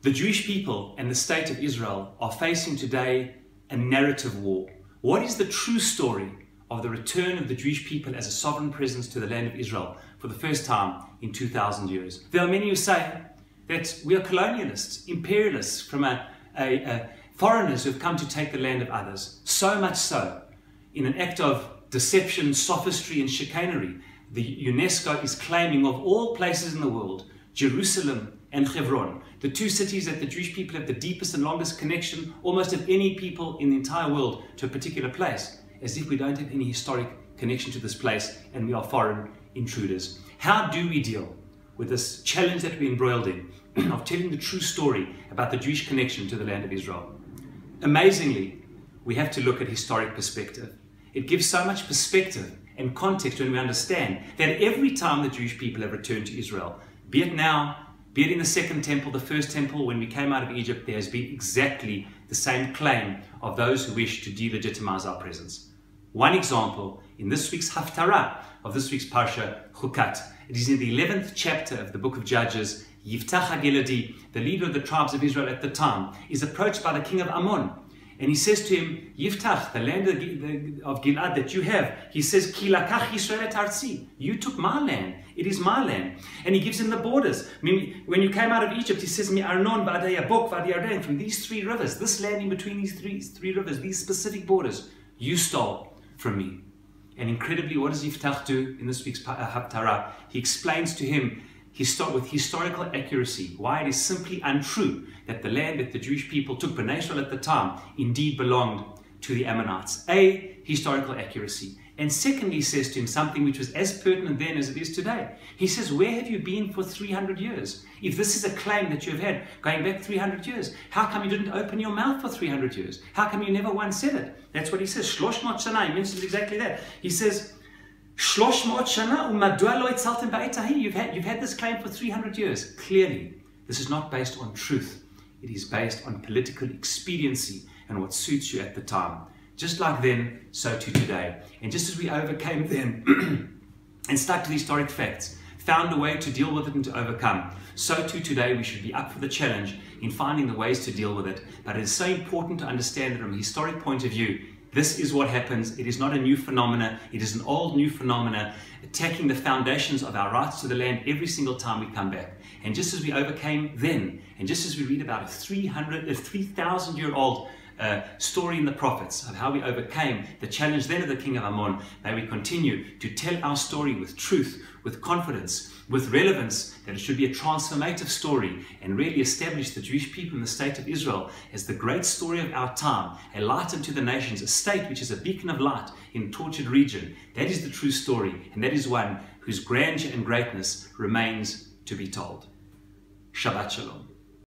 The Jewish people and the state of Israel are facing today a narrative war. What is the true story of the return of the Jewish people as a sovereign presence to the land of Israel for the first time in 2,000 years? There are many who say that we are colonialists, imperialists, from foreigners who have come to take the land of others. So much so, in an act of deception, sophistry and chicanery, the UNESCO is claiming of all places in the world, Jerusalem and Hebron, the two cities that the Jewish people have the deepest and longest connection, almost of any people in the entire world, to a particular place, as if we don't have any historic connection to this place and we are foreign intruders. How do we deal with this challenge that we're embroiled in, of telling the true story about the Jewish connection to the land of Israel? Amazingly, we have to look at historic perspective. It gives so much perspective and context when we understand that every time the Jewish people have returned to Israel, be it now, be it in the second temple, the first temple, when we came out of Egypt, there has been exactly the same claim of those who wish to delegitimize our presence. One example, in this week's Haftara of this week's Parasha, Chukat. It is in the 11th chapter of the book of Judges. Yiftach HaGiladi, the leader of the tribes of Israel at the time, is approached by the king of Ammon. And he says to him, Yiftach, the land of Gilad that you have, he says, Ki lakach Yisrael et artzi. You took my land. It is my land. And he gives him the borders. I mean, when you came out of Egypt, he says, Mi Arnon v'ad Yabok v'ad Yarden, from these three rivers, this land in between these three rivers, these specific borders, you stole from me. And incredibly, what does Yiftach do in this week's Haftara? He explains to him with historical accuracy why it is simply untrue that the land that the Jewish people took, Bnei Israel at the time, indeed belonged to the Ammonites. A, historical accuracy. And secondly, he says to him something which was as pertinent then as it is today. He says, where have you been for 300 years? If this is a claim that you have had going back 300 years, how come you didn't open your mouth for 300 years? How come you never once said it? That's what he says. Shlosh mot shana, he mentions exactly that. He says, Shlosh mot shana u'madua lo itzaltem ba'etahi. You've had this claim for 300 years. Clearly, this is not based on truth. It is based on political expediency and what suits you at the time. Just like then, so too today. And just as we overcame then and stuck to the historic facts, found a way to deal with it and to overcome, so too today we should be up for the challenge in finding the ways to deal with it. But it is so important to understand that from a historic point of view, this is what happens. It is not a new phenomena. It is an old new phenomena attacking the foundations of our rights to the land every single time we come back. And just as we overcame then, and just as we read about a 3,000-year-old story in the prophets of how we overcame the challenge then of the king of Ammon, may we continue to tell our story with truth, with confidence, with relevance, that it should be a transformative story and really establish the Jewish people in the state of Israel as the great story of our time, a light unto the nations, a state which is a beacon of light in a tortured region. That is the true story, and that is one whose grandeur and greatness remains to be told. Shabbat Shalom.